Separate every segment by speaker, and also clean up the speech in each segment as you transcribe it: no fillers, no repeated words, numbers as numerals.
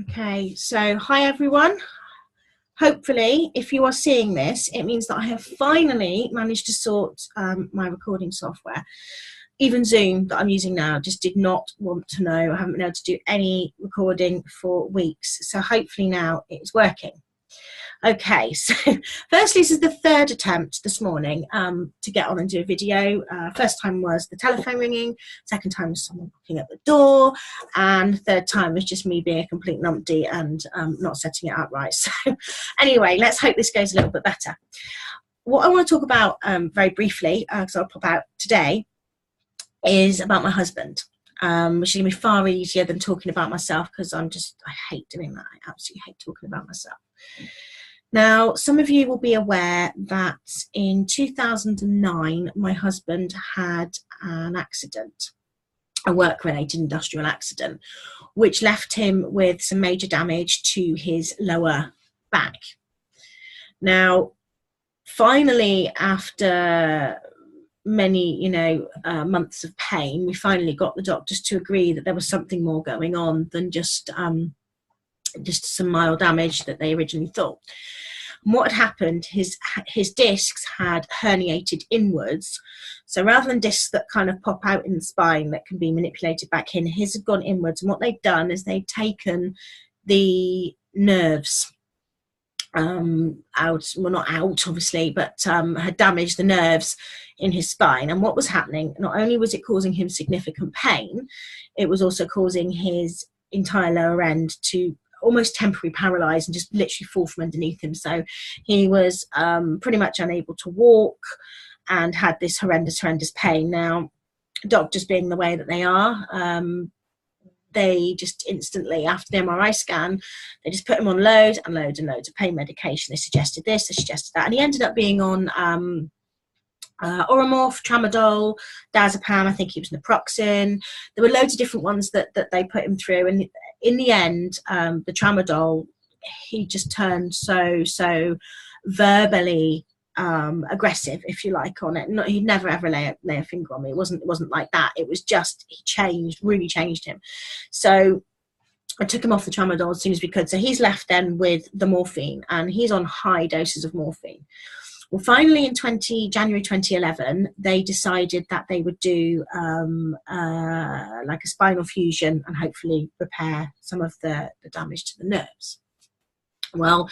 Speaker 1: Okay, so hi everyone. Hopefully, if you are seeing this, it means that I have finally managed to sort my recording software. Even Zoom that I'm using now just did not want to know. I haven't been able to do any recording for weeks. So hopefully now it's working. Okay, so firstly, this is the third attempt this morning to get on and do a video. First time was the telephone ringing, second time was someone knocking at the door, and third time was just me being a complete numpty and not setting it up right. So anyway, let's hope this goes a little bit better. What I want to talk about very briefly, because I'll pop out today, is about my husband. Which is going to be far easier than talking about myself, because I hate doing that. I absolutely hate talking about myself. Now, some of you will be aware that in 2009, my husband had an accident, a work-related industrial accident, which left him with some major damage to his lower back. Now, finally, after many, months of pain, we finally got the doctors to agree that there was something more going on than just some mild damage that they originally thought. And what had happened, his discs had herniated inwards. So rather than discs that kind of pop out in the spine that can be manipulated back in, his had gone inwards. And what they'd done is they'd taken the nerves out, well, not out obviously, but had damaged the nerves in his spine. And what was happening, not only was it causing him significant pain, it was also causing his entire lower end to almost temporarily paralyzed and just literally fall from underneath him. So he was pretty much unable to walk and had this horrendous pain. Now, doctors being the way that they are, they just instantly, after the MRI scan, they just put him on loads and loads of pain medication. They suggested this, they suggested that, and he ended up being on Oromorph, Tramadol, Diazepam, I think he was naproxen. There were loads of different ones that they put him through, and in the end, the Tramadol, he just turned so verbally aggressive, if you like, on it. He'd never ever lay a finger on me. It wasn't like that. It was just, he really changed him. So I took him off the Tramadol as soon as we could. So he's left then with the morphine, and he's on high doses of morphine. Well, finally in January 2011, they decided that they would do like a spinal fusion and hopefully repair some of the damage to the nerves. Well,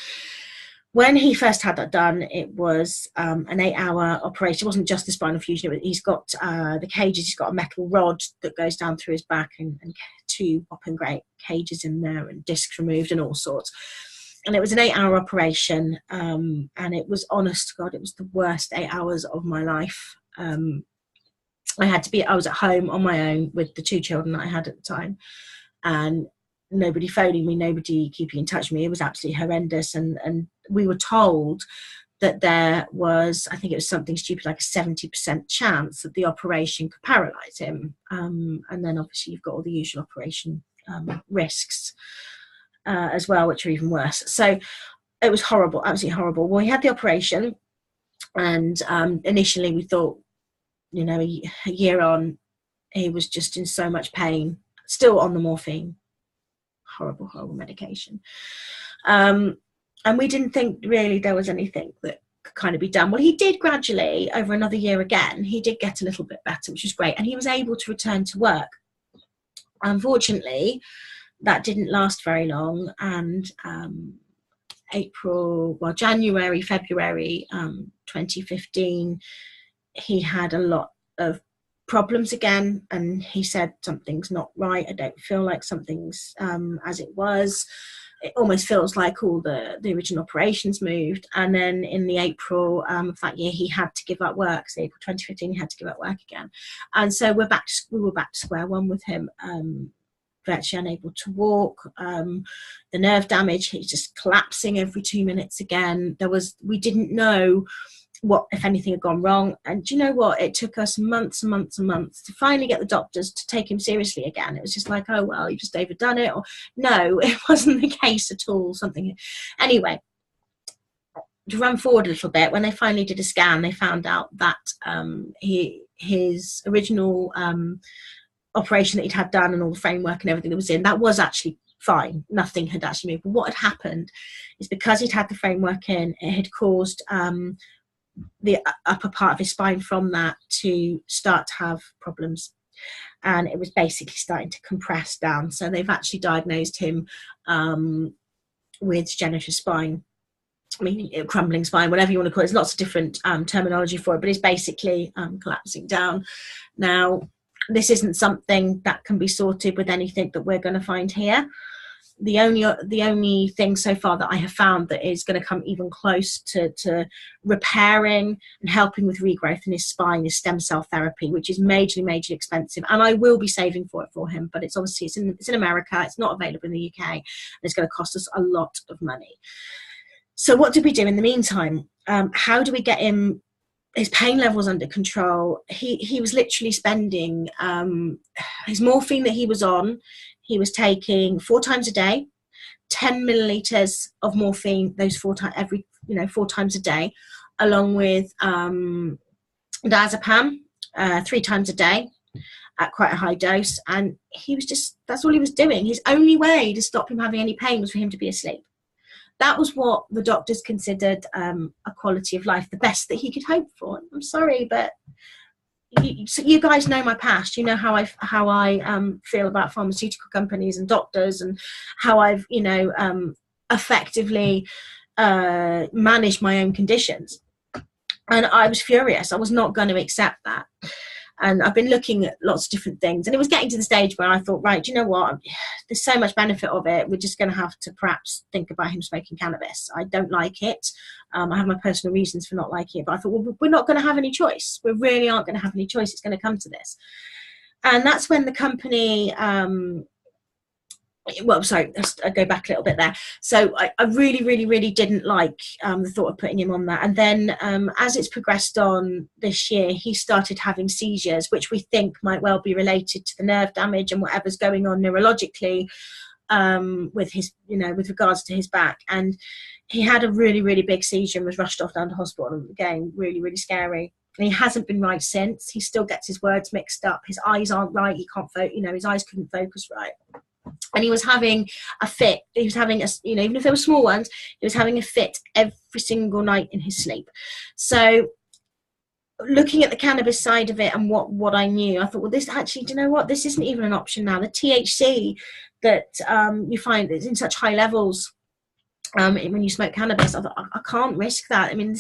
Speaker 1: when he first had that done, it was an 8-hour operation. It wasn't just the spinal fusion. He's got the cages. He's got a metal rod that goes down through his back, and 2 whopping great cages in there, and discs removed and all sorts. And it was an 8-hour operation, and it was, honest to God, it was the worst 8 hours of my life. I was at home on my own with the 2 children that I had at the time, and nobody phoning me, nobody keeping in touch with me. It was absolutely horrendous. And we were told that there was, I think it was something stupid like a 70% chance that the operation could paralyze him. And then obviously you've got all the usual operation risks as well, which are even worse. So it was horrible, absolutely horrible. Well, he had the operation, and initially we thought, a year on, he was just in so much pain, still on the morphine. Horrible medication. And we didn't think really there was anything that could kind of be done. Well, he did gradually, over another year again, he did get a little bit better, which was great. And he was able to return to work. Unfortunately, that didn't last very long. And January, February 2015, he had a lot of problems again, and he said, something's not right, I don't feel like something's as it was. It almost feels like all the original operations moved. And then in the April of that year, he had to give up work. So April 2015, he had to give up work again. And so we were back to square one with him, virtually unable to walk. The nerve damage, he's just collapsing every 2 minutes again. We didn't know what, if anything, had gone wrong. And do you know what? It took us months and months and months to finally get the doctors to take him seriously again. It was just like, oh, well, you've just overdone it. Or no, it wasn't the case at all. Anyway, to run forward a little bit, when they finally did a scan, they found out that his original operation that he'd had done, and all the framework and everything that was in, that was actually fine, nothing had actually moved. But what had happened is, because he'd had the framework in, it had caused the upper part of his spine from that to start to have problems, and it was basically starting to compress down. So they've actually diagnosed him with degenerative spine, I mean, crumbling spine, whatever you want to call it. There's lots of different terminology for it, but it's basically collapsing down. Now, this isn't something that can be sorted with anything that we're going to find here. The only thing so far that I have found that is going to come even close to repairing and helping with regrowth in his spine is stem cell therapy, which is majorly expensive, and I will be saving for it for him. But it's obviously it's in America. It's not available in the UK, and it's going to cost us a lot of money. So what did we do in the meantime? How do we get his pain levels under control? He was literally spending his morphine that he was on. He was taking 4 times a day, 10 milliliters of morphine, those 4 times a day, along with diazepam 3 times a day at quite a high dose. And he was that's all he was doing. His only way to stop him having any pain was for him to be asleep. That was what the doctors considered a quality of life, the best that he could hope for. I'm sorry, but you guys know my past. You know how I feel about pharmaceutical companies and doctors, and how I've effectively managed my own conditions. And I was furious. I was not going to accept that. And I've been looking at lots of different things, and it was getting to the stage where I thought, right, do you know what? There's so much benefit of it. We're just going to have to perhaps think about him smoking cannabis. I don't like it. I have my personal reasons for not liking it, but I thought, well, we're not going to have any choice. We really aren't going to have any choice. It's going to come to this. And that's when the company, well, sorry, I'll go back a little bit there. So I really didn't like the thought of putting him on that. And then as it's progressed on this year, he started having seizures, which we think might well be related to the nerve damage and whatever's going on neurologically with his, with regards to his back. And he had a really big seizure and was rushed off down to hospital. Again, really scary. And he hasn't been right since. He still gets his words mixed up. His eyes aren't right. He can't his eyes couldn't focus right. And he was having a fit. He was having even if they were small ones, he was having a fit every single night in his sleep. So looking at the cannabis side of it and what I knew, I thought, well, this actually, do you know what? This isn't even an option now. The THC that you find is in such high levels when you smoke cannabis, I thought, I can't risk that. I mean,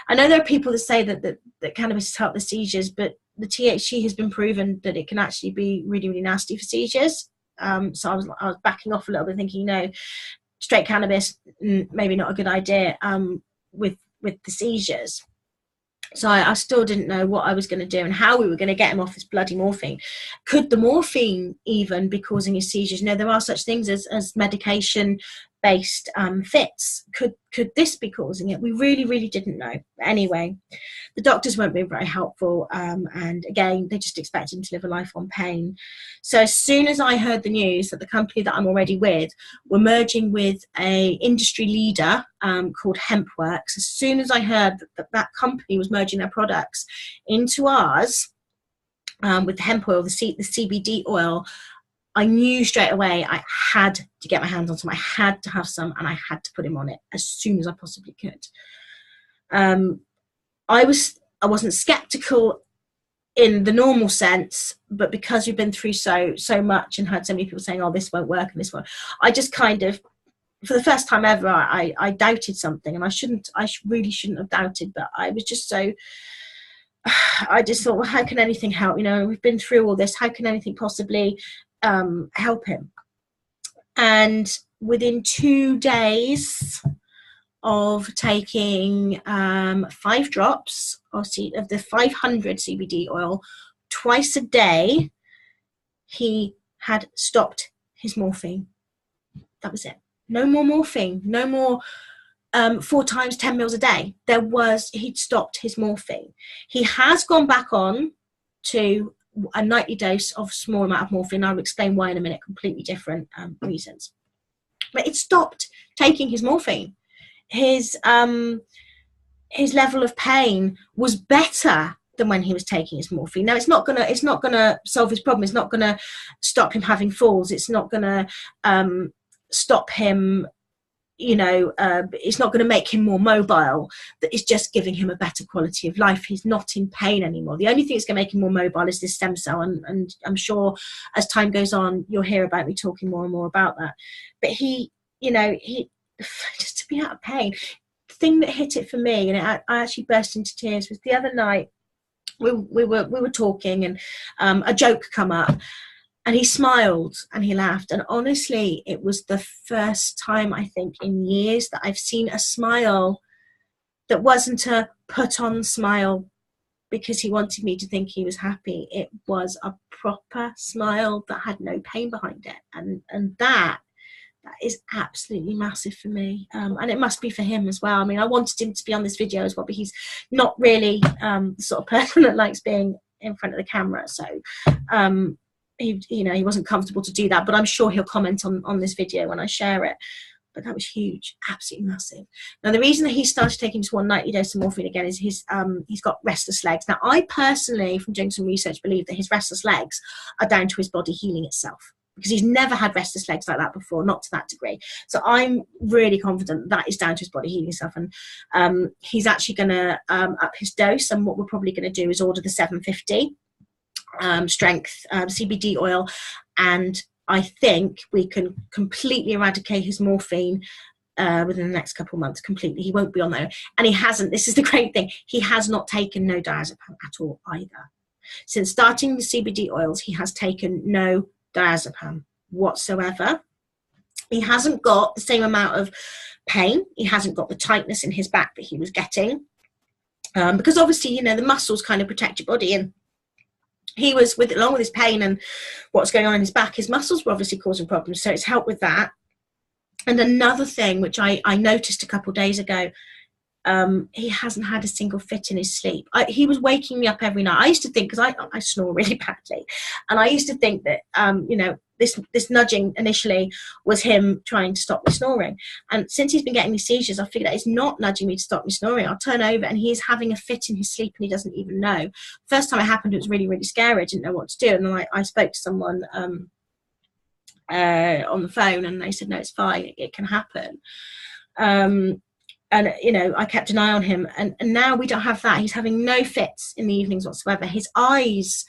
Speaker 1: I know there are people that say that cannabis has helped the seizures, but the THC has been proven that it can actually be really nasty for seizures. So I was backing off a little bit, thinking, straight cannabis, maybe not a good idea with the seizures. So I still didn't know what I was going to do and how we were going to get him off this bloody morphine. Could the morphine even be causing his seizures? There are such things as medication-based fits. Could this be causing it? We really didn't know. But anyway, the doctors weren't being very helpful, and again, they just expected him to live a life on pain. So as soon as I heard the news that the company that I'm already with were merging with a industry leader called HEMPWORX, as soon as I heard that company was merging their products into ours with the hemp oil, the CBD oil, I knew straight away I had to get my hands on some. I had to have some, and I had to put him on it as soon as I possibly could. I wasn't skeptical in the normal sense, but because we've been through so much and had so many people saying, oh, this won't work and this won't, I just kind of, for the first time ever, I doubted something, and I really shouldn't have doubted, but I was just so, I just thought, well, how can anything help? We've been through all this. How can anything possibly help him? And within 2 days of taking 5 drops of the 500 CBD oil twice a day, he had stopped his morphine. That was it. No more morphine. No more 4 times 10 mils a day. He'd stopped his morphine. He has gone back on to a nightly dose of a small amount of morphine. I'll explain why in a minute, completely different reasons. But it stopped taking his morphine. His level of pain was better than when he was taking his morphine. Now, it's not gonna solve his problem. It's not gonna stop him having falls. It's not gonna stop him, you know, it's not going to make him more mobile. That is just giving him a better quality of life. He's not in pain anymore. The only thing that's going to make him more mobile is this stem cell, and I'm sure as time goes on you'll hear about me talking more and more about that. But he, you know, he just to be out of pain. The thing that hit it for me, and I actually burst into tears, was the other night we were talking, and a joke come up. And he smiled and he laughed. And honestly, it was the first time, I think, in years that I've seen a smile that wasn't a put on smile because he wanted me to think he was happy. It was a proper smile that had no pain behind it. And that is absolutely massive for me. And it must be for him as well. I mean, I wanted him to be on this video as well, but he's not really the sort of person that likes being in front of the camera. So, he wasn't comfortable to do that, but I'm sure he'll comment on this video when I share it. But that was huge, absolutely massive. Now, the reason that he started taking just one nightly dose of morphine again is he's got restless legs. Now, I personally, from doing some research, believe that his restless legs are down to his body healing itself, because he's never had restless legs like that before, not to that degree. So I'm really confident that is down to his body healing itself. And he's actually going to up his dose, and what we're probably going to do is order the 750 strength CBD oil, and I think we can completely eradicate his morphine within the next couple of months. Completely. He won't be on there, and he hasn't, this is the great thing, he has not taken no diazepam at all either. Since starting the CBD oils, he has taken no diazepam whatsoever. He hasn't got the same amount of pain, he hasn't got the tightness in his back that he was getting, because obviously, you know, the muscles kind of protect your body, and he was, along with his pain and what's going on in his back, his muscles were obviously causing problems, so it's helped with that. And another thing which I noticed a couple of days ago, he hasn't had a single fit in his sleep. He was waking me up every night. I used to think, because I snore really badly, and I used to think that you know, this nudging initially was him trying to stop me snoring. And since he's been getting these seizures, I figured out it's not nudging me to stop me snoring. I'll turn over and he's having a fit in his sleep and he doesn't even know. First time it happened, it was really, really scary. I didn't know what to do. And then I spoke to someone on the phone, and they said, no, it's fine, it can happen. And, you know, I kept an eye on him, and now we don't have that. He's having no fits in the evenings whatsoever. His eyes,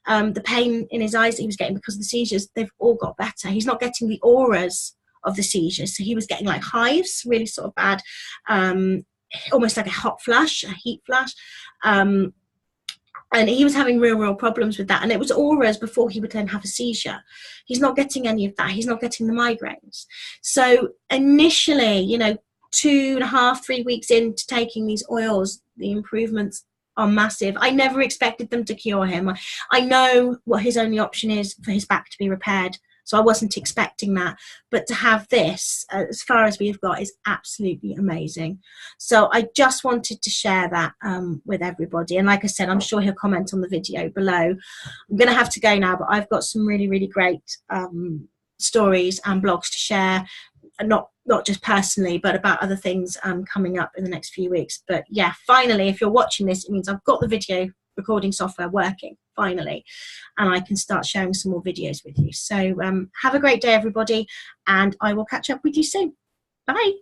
Speaker 1: the pain in his eyes that he was getting because of the seizures, they've all got better. He's not getting the auras of the seizures. So he was getting like hives, really sort of bad, almost like a hot flash, a heat flash. And he was having real problems with that. And it was auras before he would then have a seizure. He's not getting any of that. He's not getting the migraines. So initially, you know, 2.5, 3 weeks into taking these oils, the improvements are massive. I never expected them to cure him. I know what his only option is for his back to be repaired, so I wasn't expecting that. But to have this, as far as we've got, is absolutely amazing. So I just wanted to share that with everybody. And like I said, I'm sure he'll comment on the video below. I'm going to have to go now, but I've got some really, really great stories and blogs to share. Not just personally, but about other things coming up in the next few weeks. But yeah, finally, if you're watching this, it means I've got the video recording software working, finally, and I can start sharing some more videos with you. So have a great day, everybody, and I will catch up with you soon. Bye.